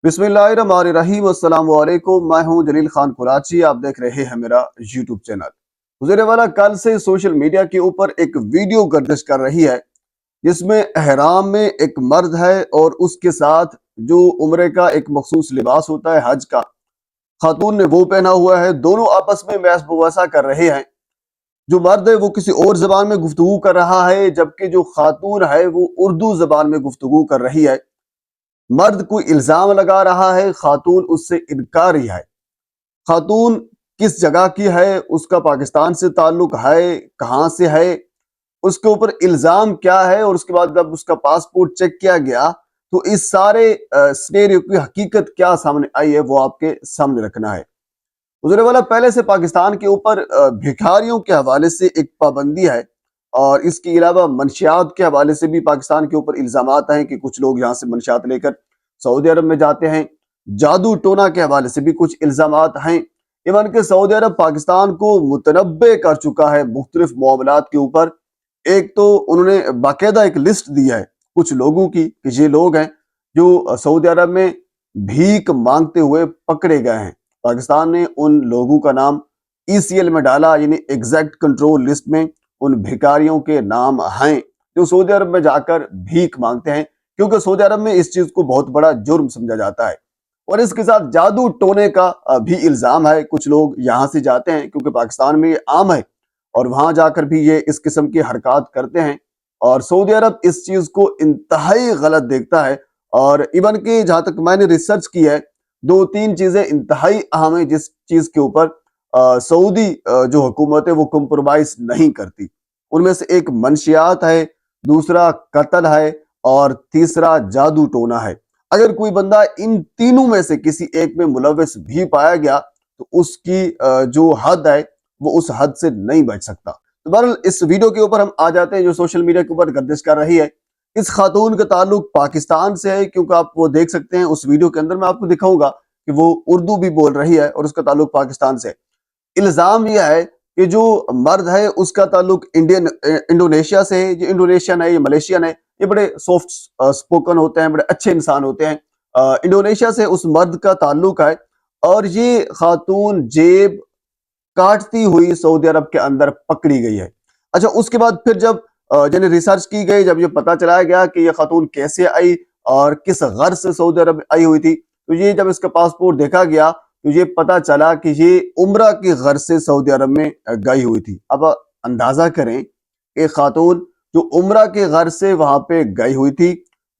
बिस्मिल्लाहिर्रहमानिर्रहीम। अस्सलाम वालेकुम। मैं हूं जलील खान कुराची। आप देख रहे हैं मेरा यूट्यूब चैनल। गुजरे वाला कल से सोशल मीडिया के ऊपर एक वीडियो गर्दिश कर रही है जिसमें एहराम में एक मर्द है और उसके साथ जो उम्रे का एक मखसूस लिबास होता है हज का, खातून ने वो पहना हुआ है। दोनों आपस में महज मुवासा कर रहे हैं। जो मर्द है वो किसी और जबान में गुफ्तगू कर रहा है, जबकि जो खातून है वो उर्दू जबान में गुफ्तगू कर रही है। मर्द को इल्जाम लगा रहा है, खातून उससे इनकारी है। खातून किस जगह की है, उसका पाकिस्तान से ताल्लुक है, कहाँ से है, उसके ऊपर इल्जाम क्या है, और उसके बाद जब उसका पासपोर्ट चेक किया गया तो इस सारे सिनेरियो की हकीकत क्या सामने आई है वो आपके सामने रखना है। गुजरे वाला पहले से पाकिस्तान के ऊपर भिखारियों के हवाले से एक पाबंदी है, और इसके अलावा मंशियात के हवाले से भी पाकिस्तान के ऊपर इल्जामात हैं कि कुछ लोग यहाँ से मंशियात लेकर सऊदी अरब में जाते हैं। जादू टोना के हवाले से भी कुछ इल्जामात हैं। इवन के सऊदी अरब पाकिस्तान को मुतनब्बे कर चुका है मुख्तलिफ मामलात के ऊपर। एक तो उन्होंने बाकायदा एक लिस्ट दी है कुछ लोगों की कि ये लोग हैं जो सऊदी अरब में भीख मांगते हुए पकड़े गए हैं। पाकिस्तान ने उन लोगों का नाम ECL में डाला, यानी एग्जैक्ट कंट्रोल लिस्ट में उन भिखारियों के नाम हैं जो सऊदी अरब में जाकर भीख मांगते हैं, क्योंकि सऊदी अरब में इस चीज को बहुत बड़ा जुर्म समझा जाता है। और इसके साथ जादू टोने का भी इल्जाम है। कुछ लोग यहाँ से जाते हैं क्योंकि पाकिस्तान में ये आम है, और वहां जाकर भी ये इस किस्म की हरकत करते हैं, और सऊदी अरब इस चीज को इंतहाई गलत देखता है। और इवन की जहां तक मैंने रिसर्च की है, दो तीन चीजें इंतहाई अहम है जिस चीज के ऊपर सऊदी जो हुकूमत है वो कंप्रोमाइज नहीं करती। उनमें से एक मंशियात है, दूसरा कत्ल है, और तीसरा जादू टोना है। अगर कोई बंदा इन तीनों में से किसी एक में मुलविस भी पाया गया तो उसकी जो हद है वो उस हद से नहीं बच सकता। तो बहरहाल इस वीडियो के ऊपर हम आ जाते हैं जो सोशल मीडिया के ऊपर गर्दिश कर रही है। इस खातून का ताल्लुक पाकिस्तान से है, क्योंकि आप वो देख सकते हैं उस वीडियो के अंदर मैं आपको दिखाऊंगा कि वो उर्दू भी बोल रही है और उसका ताल्लुक पाकिस्तान से है। इल्जाम यह है कि जो मर्द है उसका ताल्लुक इंडोनेशिया से है। ये इंडोनेशियन है, ये मलेशियन है, ये बड़े सॉफ्ट स्पोकन होते हैं, बड़े अच्छे इंसान होते हैं। इंडोनेशिया से उस मर्द का ताल्लुक है, और ये खातून जेब काटती हुई सऊदी अरब के अंदर पकड़ी गई है। अच्छा, उसके बाद फिर जब यानी रिसर्च की गई, जब ये पता चलाया गया कि ये खातून कैसे आई और किस गर्ज से सऊदी अरब आई हुई थी, तो ये जब इसका पासपोर्ट देखा गया तो ये पता चला कि ये उम्रा की गर्ज से सऊदी अरब में गई हुई थी। अब अंदाजा करें कि खातून जो उम्रा की गर्ज से वहां पे गई हुई थी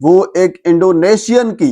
वो एक इंडोनेशियन की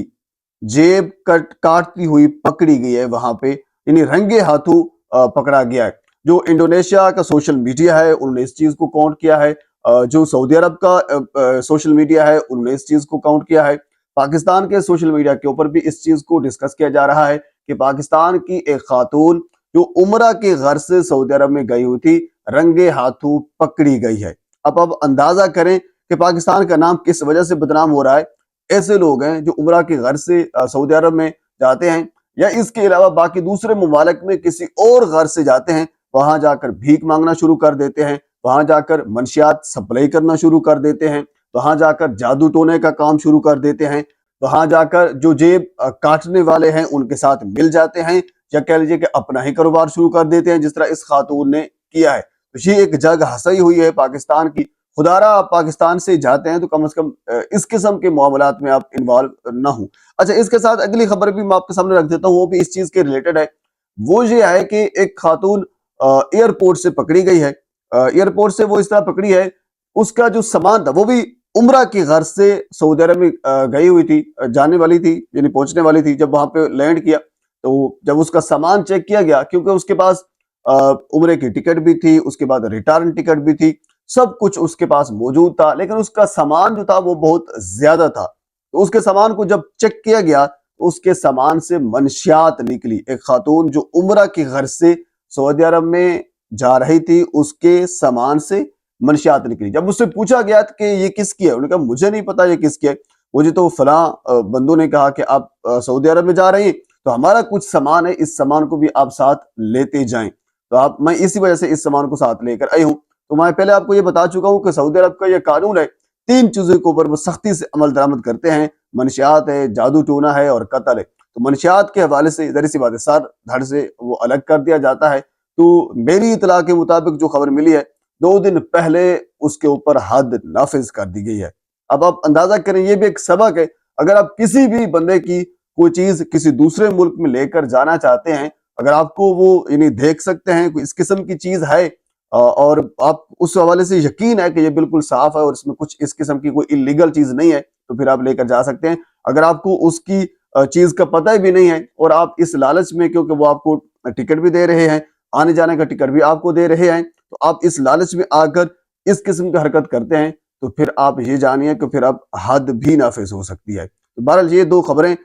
जेब काटती हुई पकड़ी गई है वहां पे, यानी रंगे हाथों पकड़ा गया है। जो इंडोनेशिया का सोशल मीडिया है उन्होंने इस चीज को काउंट किया है, जो सऊदी अरब का सोशल मीडिया है उन्होंने इस चीज को काउंट किया है। पाकिस्तान के सोशल मीडिया के ऊपर भी इस चीज को डिस्कस किया जा रहा है कि पाकिस्तान की एक खातून जो उम्रा के घर से सऊदी अरब में गई हुई थी रंगे हाथों पकड़ी गई है। अब अंदाजा करें कि पाकिस्तान का नाम किस वजह से बदनाम हो रहा है। ऐसे लोग हैं जो उम्रा के घर से सऊदी अरब में जाते हैं, या इसके अलावा बाकी दूसरे ममालिक में किसी और घर से जाते हैं, वहां जाकर भीख मांगना शुरू कर देते हैं, वहां जाकर मंशियात सप्लाई करना शुरू कर देते हैं, वहां जाकर जादू टोने का काम शुरू कर देते हैं, वहां जाकर जो जेब काटने वाले हैं उनके साथ मिल जाते हैं, या कह लीजिए कि अपना ही कारोबार शुरू कर देते हैं जिस तरह इस खातून ने किया है। तो ये एक जग हंसाई हुई है पाकिस्तान की। खुदारा आप पाकिस्तान से जाते हैं तो कम से कम इस किस्म के मामलात में आप इन्वॉल्व ना हो। अच्छा, इसके साथ अगली खबर भी मैं आपके सामने रख देता हूँ, वो भी इस चीज के रिलेटेड है। वो ये है कि एक खातून एयरपोर्ट से पकड़ी गई है। एयरपोर्ट से वो इस तरह पकड़ी है, उसका जो सामान था वो भी उम्रा की गर्ज से सऊदी अरब में गई हुई थी, जाने वाली थी, यानी पहुंचने वाली थी। जब वहां पे लैंड किया तो जब उसका सामान चेक किया गया, क्योंकि उसके पास उम्रे की टिकट भी थी, उसके बाद रिटर्न टिकट भी थी, सब कुछ उसके पास मौजूद था, लेकिन उसका सामान जो था वो बहुत ज्यादा था। तो उसके सामान को जब चेक किया गया तो उसके सामान से मंशियात निकली। एक खातून जो उम्रा की गर्ज से सऊदी अरब में जा रही थी उसके सामान से मंशियात निकली। जब उससे पूछा गया कि ये किसकी है, उन्होंने कहा मुझे नहीं पता ये किसकी है, मुझे तो फलां बंदों ने कहा कि आप सऊदी अरब में जा रही हैं तो हमारा कुछ सामान है, इस सामान को भी आप साथ लेते जाएं। तो मैं इसी वजह से इस सामान को साथ लेकर आई हूं। तो मैं पहले आपको ये बता चुका हूं कि सऊदी अरब का ये कानून है, तीन चीजों के ऊपर वो सख्ती से अमल दरामद करते हैं, मंशियात है, जादू टोना है और कत्ल है। تو منشیات کے حوالے سے ظاہر سی بات ہے سر دھڑ سے وہ الگ کر دیا جاتا ہے۔ تو میری اطلاع کے مطابق جو خبر ملی ہے 2 دن پہلے اس کے اوپر حد نافذ کر دی گئی ہے۔ اب آپ اندازہ کریں، یہ بھی ایک سبق ہے، اگر آپ کسی بھی بندے کی کوئی چیز کسی دوسرے ملک میں لے کر جانا چاہتے ہیں، اگر آپ کو وہ یعنی دیکھ سکتے ہیں کوئی اس قسم کی چیز ہے اور آپ اس حوالے سے یقین ہے کہ یہ بالکل صاف ہے اور اس میں کچھ اس قسم کی کوئی انلیگل چیز نہیں ہے، تو پھر آپ لے کر جا سکتے ہیں۔ اگر آپ کو اس کی چیز کا پتہ بھی نہیں ہے اور آپ اس لالچ میں، کیونکہ وہ آپ کو ٹکٹ بھی دے رہے ہیں، آنے جانے کا ٹکٹ بھی آپ کو دے رہے ہیں، تو آپ اس لالچ میں آ کر اس قسم کی حرکت کرتے ہیں، تو پھر آپ یہ جانیے کہ پھر اب حد بھی نافذ ہو سکتی ہے۔ تو بہرحال یہ 2 خبریں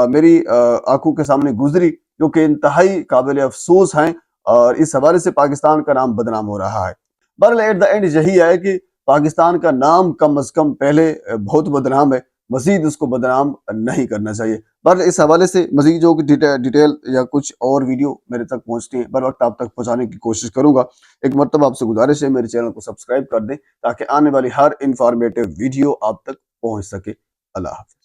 میری آنکھوں کے سامنے گزری جو کہ انتہائی قابل افسوس ہیں، اور اس حوالے سے پاکستان کا نام بدنام ہو رہا ہے۔ بہرحال ایٹ دا اینڈ یہی ہے کہ پاکستان کا نام کم از کم پہلے بہت بدنام ہے، مزید اس کو بدنام نہیں کرنا چاہیے۔ بہرحال اس حوالے سے مزید جو ڈیٹیل یا کچھ اور ویڈیو میرے تک پہنچتی ہیں بر وقت آپ تک پہنچانے کی کوشش کروں گا۔ ایک مرتبہ آپ سے گزارش ہے میرے چینل کو سبسکرائب کر دیں تاکہ آنے والی ہر انفارمیٹیو ویڈیو آپ تک پہنچ سکے۔ اللہ حافظ۔